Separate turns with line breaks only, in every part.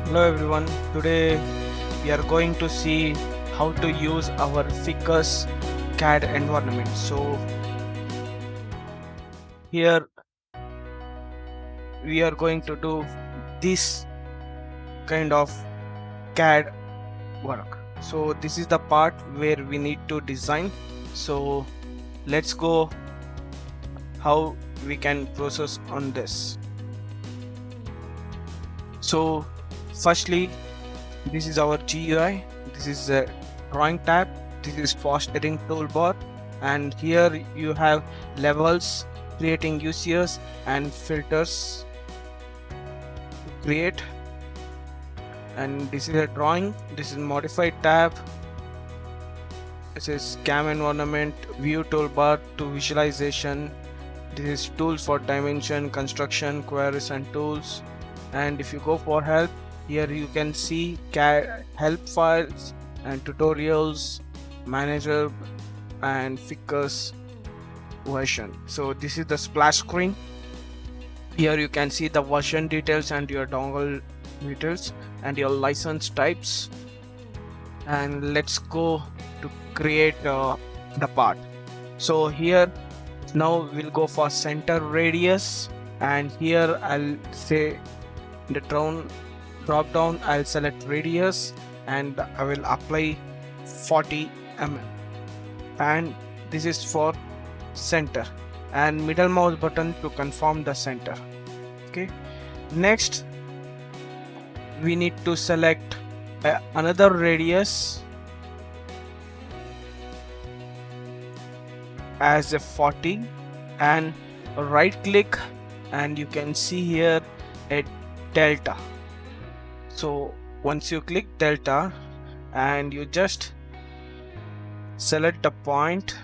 Hello everyone, today we are going to see how to use our Fikus CAD environment. So here we are going to do this kind of CAD work. So this is the part where we need to design. So let's go how we can process on this. So firstly, this is our GUI. This is a drawing tab. This is fast editing toolbar, and here you have levels, creating UCS and filters to create. And this is a drawing. This is modified tab. This is cam environment, view toolbar to visualization. This is tools for dimension, construction, queries and tools. And if you go for help, here you can see CAD help files and tutorials, manager and Fikus version. So this is the splash screen. Here you can see the version details and your dongle details and your license types. And let's go to create the part. So here now we'll go for center radius, and here I'll say the drop down I'll select radius and I will apply 40 mm, and this is for center, and middle mouse button to confirm the center. Okay, next we need to select another radius as a 40 and right click, and you can see here a delta. So once you click delta and you just select the point,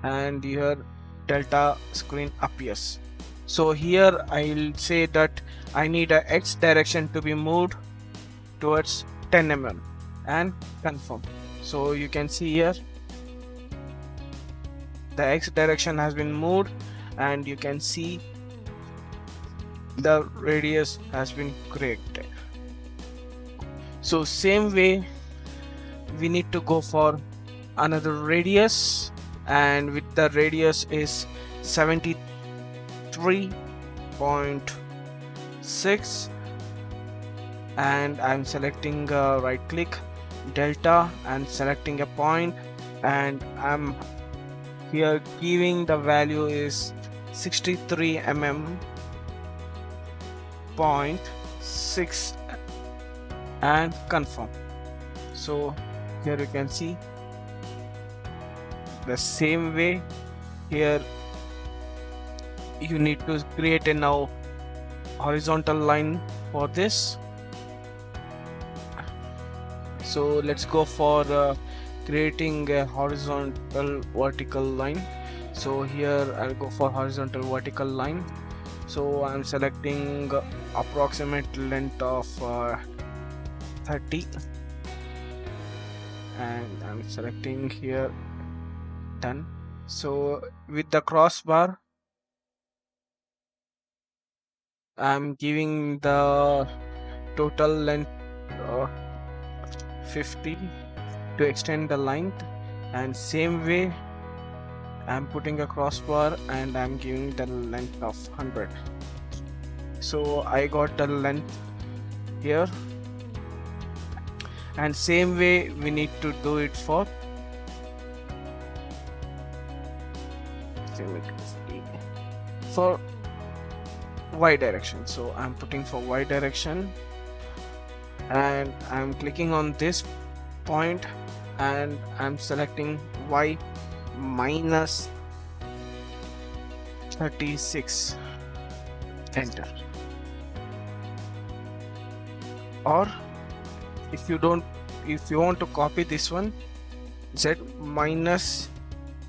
and your delta screen appears. So here I'll say that I need a X direction to be moved towards 10 mm and confirm. So you can see here the X direction has been moved, and you can see the radius has been created. So same way we need to go for another radius, and with the radius is 73.6, and I'm selecting right click delta and selecting a point, and I'm here giving the value is 63 mm .6 and confirm. So here you can see the same way. Here you need to create a now horizontal line for this. So let's go for creating a horizontal vertical line. So here I'll go for horizontal vertical line. So I'm selecting approximate length of 30, and I'm selecting here done. So with the crossbar I'm giving the total length 50 to extend the length, and same way I'm putting a crossbar and I'm giving the length of 100. So I got the length here, and same way we need to do it for Y direction. So I'm putting for Y direction, and I'm clicking on this point and I'm selecting Y minus 36, enter. Or if you want to copy this one, Z minus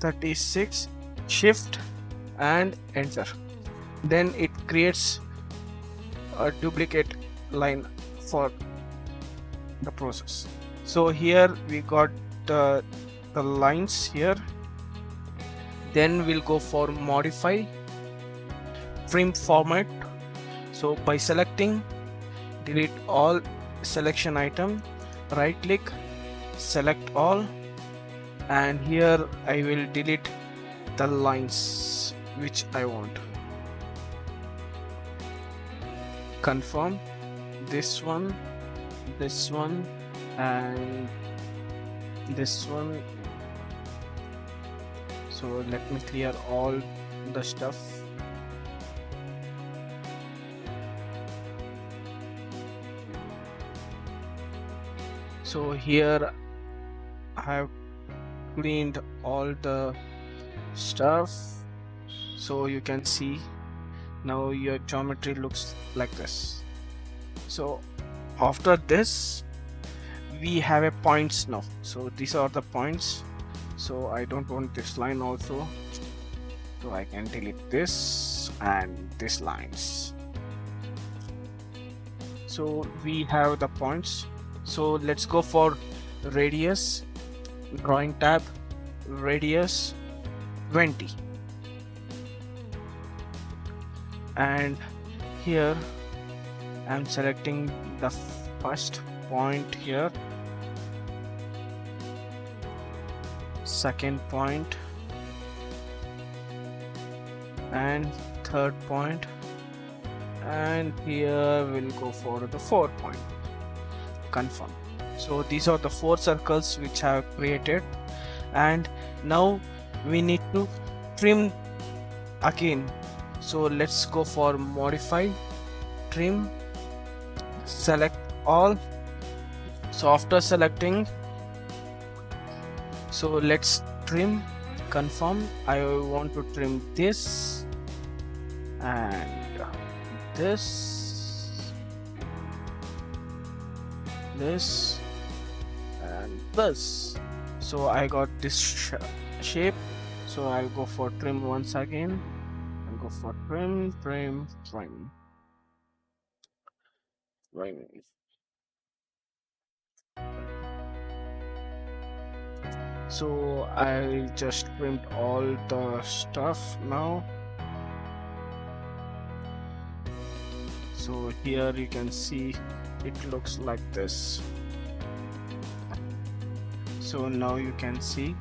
36, shift and enter. Then it creates a duplicate line for the process. So here we got the lines here. Then we'll go for modify trim format. So by selecting delete all selection item, right click, select all, and here I will delete the lines which I want. Confirm this one, and this one. So let me clear all the stuff. So here I have cleaned all the stuff, so you can see now your geometry looks like this. So after this we have a points now. So these are the points. So I don't want this line also, so I can delete this and this lines. So we have the points. So let's go for radius, drawing tab, radius 20, and here I'm selecting the first point here, second point, and third point, and here we'll go for the fourth point. Confirm. So these are the 4 circles which I have created, and now we need to trim again. So let's go for modify, trim, select all. So after selecting, so let's trim, confirm. I want to trim this and this and this. So I got this shape, so I'll go for trim once again and go for trim. So I just trimmed all the stuff now. So here you can see it looks like this. So now you can see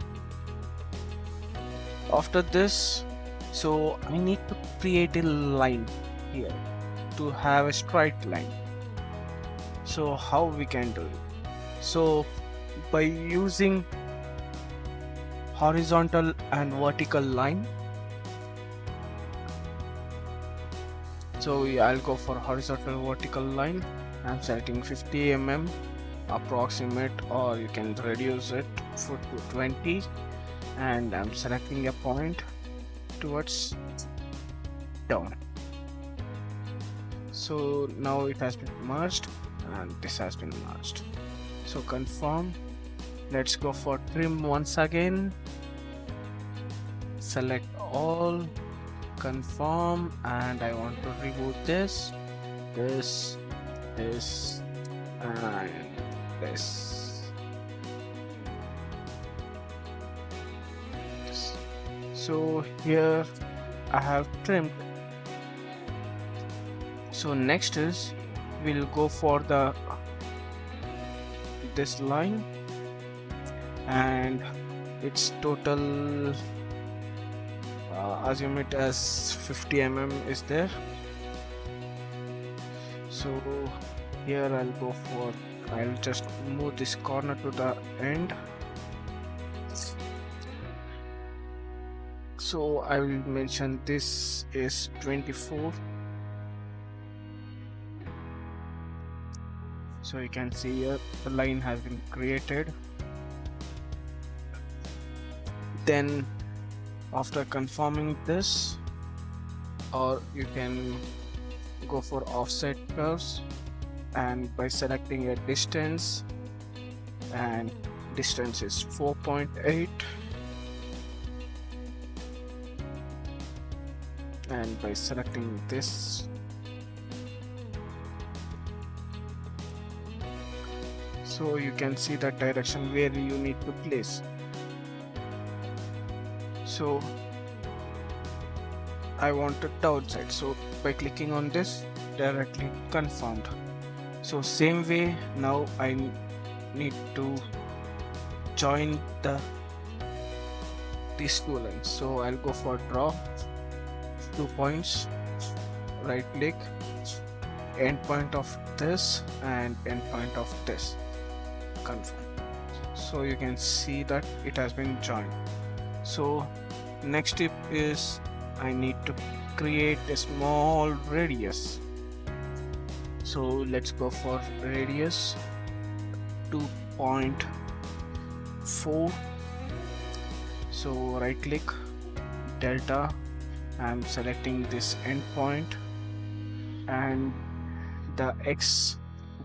after this, so I need to create a line here to have a straight line. So how we can do it? So by using horizontal and vertical line. So I'll go for horizontal vertical line. I'm selecting 50 mm approximate, or you can reduce it to 20, and I'm selecting a point towards down. So now it has been merged and this has been merged. So confirm. Let's go for trim once again, select all, confirm, and I want to remove this and this. So here I have trimmed. So next is we'll go for this line, and its total assume it as 50 mm is there. So here I'll just move this corner to the end. So I will mention this is 24. So you can see here the line has been created. Then after confirming this, or you can go for offset curves, and by selecting a distance, and distance is 4.8, and by selecting this, so you can see the direction where you need to place. So I want it outside, so by clicking on this, directly confirmed. So same way, now I need to join these two lines. So I'll go for draw 2 points, right click, endpoint of this and endpoint of this, confirm. So you can see that it has been joined. So next step is I need to create a small radius. So let's go for radius 2.4. So right click, delta, I'm selecting this endpoint and the x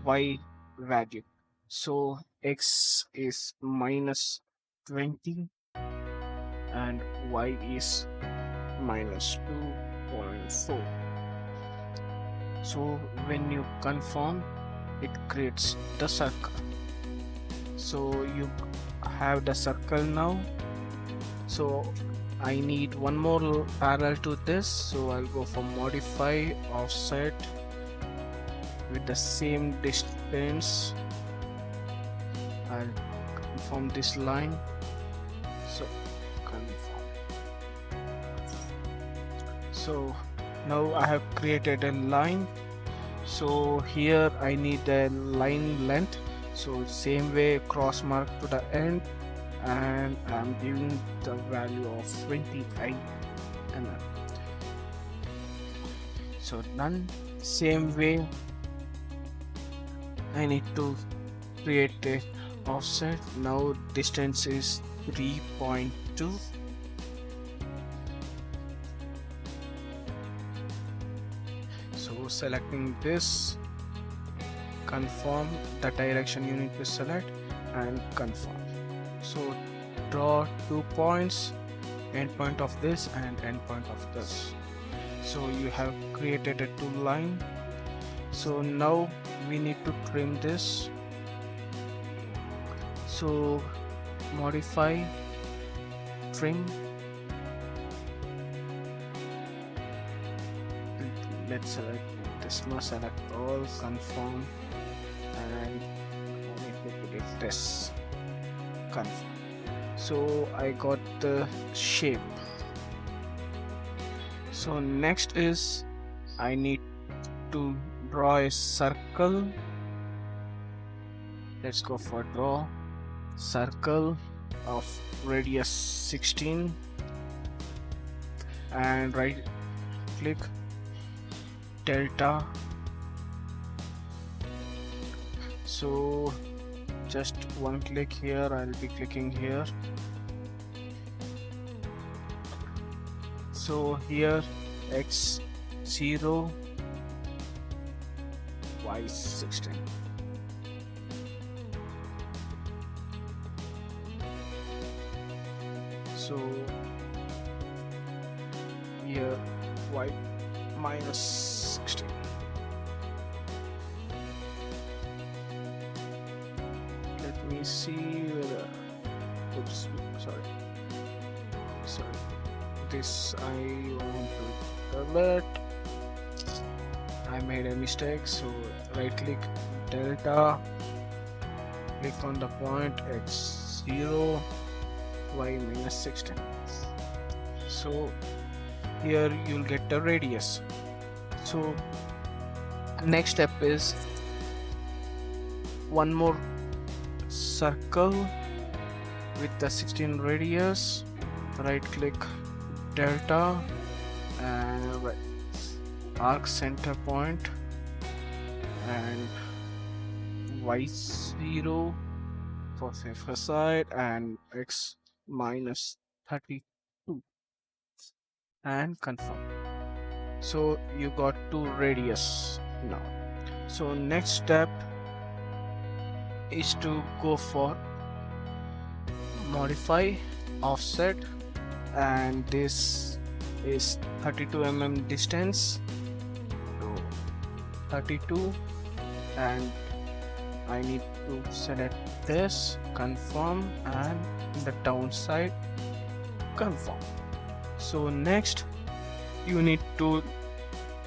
y value. So x is -20 and y is -2.4. So when you confirm, it creates the circle. So you have the circle now. So I need one more parallel to this, so I'll go for modify offset with the same distance. I'll confirm this line. So confirm. So now I have created a line. So here I need a line length. So same way, cross mark to the end, and I'm giving the value of 28 mm. So done. Same way, I need to create a offset. Now distance is 3.2. So selecting this, confirm the direction you need to select and confirm. So draw 2 points, endpoint of this and endpoint of this. So you have created a 2 line. So now we need to trim this. So modify, trim. Let's select this, must select all, confirm, and I need to put it this, confirm. So I got the shape. So next is I need to draw a circle. Let's go for draw circle of radius 16 and right click, delta. So just one click here, I'll be clicking here. So here x0, y16. So here y -16. Let me see whether, oops, sorry, this I want to alert. I made a mistake, so right click, delta, click on the point x0, y -16. So here you'll get the radius. So next step is one more circle with the 16 radius, right click, delta, and arc center point and y0 for safer side and x -32 and confirm. So you got 2 radius now. So next step is to go for modify offset, and this is 32 mm distance, so 32, and I need to select this, confirm, and the downside, confirm. So next you need to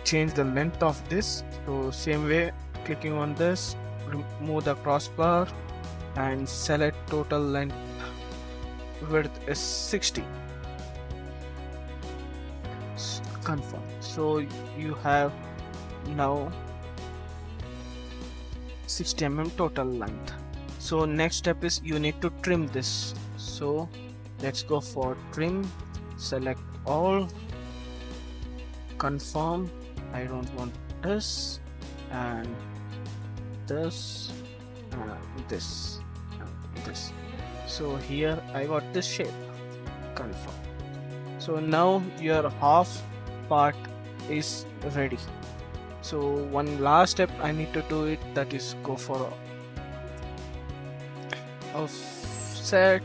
change the length of this. So same way, clicking on this, remove the crossbar and select total length. Width is 60. Confirm. So you have now 60 mm total length. So next step is you need to trim this. So let's go for trim, select all, confirm. I don't want this and this and this and this. So here I got this shape. Confirm. So now your half part is ready. So one last step I need to do it, that is go for offset,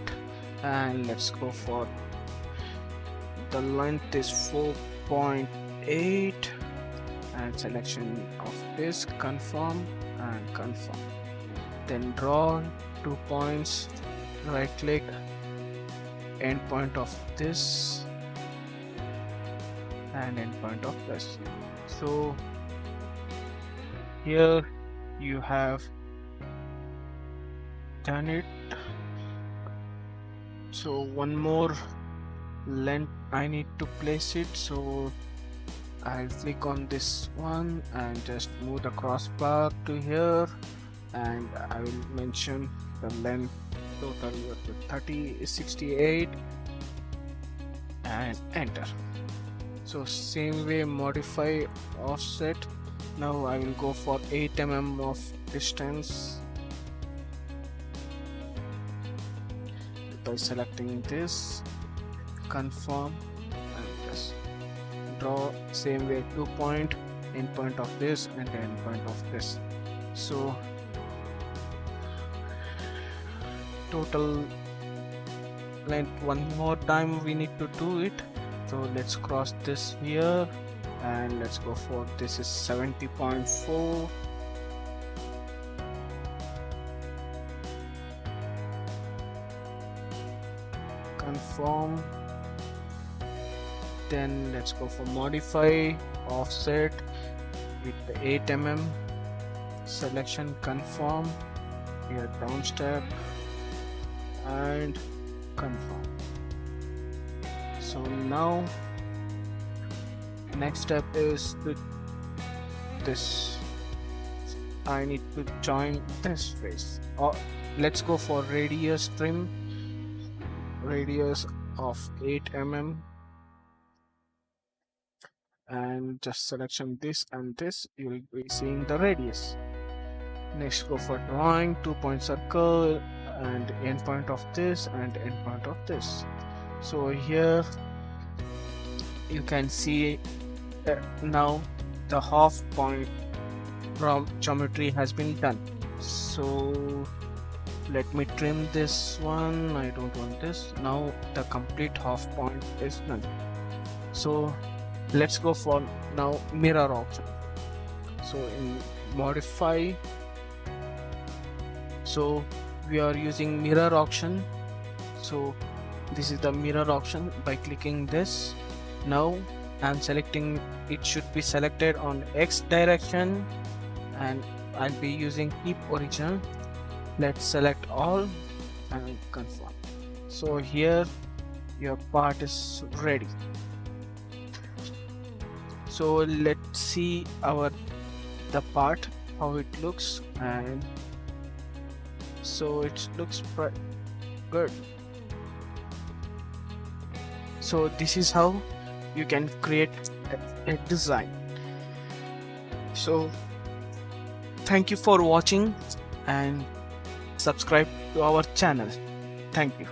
and let's go for the length is 4.8 and selection of this, confirm and confirm. Then draw 2 points, right click, end point of this and end point of this. So here you have done it. So one more length I need to place it, so I'll click on this one and just move the crossbar to here, and I will mention the length total 30 is 68 and enter. So same way, modify offset. Now I will go for 8 mm of distance by selecting this, confirm and this. Draw same way 2 point, end point of this and end point of this. So total length, one more time we need to do it. So let's cross this here and let's go for this is 70.4. Confirm. Then let's go for modify offset with the 8 mm selection, confirm, here down step and confirm. So now next step is to this, I need to join this face, or let's go for radius trim, radius of 8 mm and just selection this and this, you will be seeing the radius. Next go for drawing 2 point circle and end point of this and end point of this. So here you can see now the half point from geometry has been done. So let me trim this one, I don't want this. Now the complete half point is done. So let's go for now mirror option. So in modify, so we are using mirror option. So this is the mirror option. By clicking this, now I'm selecting, it should be selected on X direction and I'll be using keep original. Let's select all and confirm. So here your part is ready. So let's see the part how it looks, and so it looks good. So this is how you can create a design. So thank you for watching and subscribe to our channel. Thank you.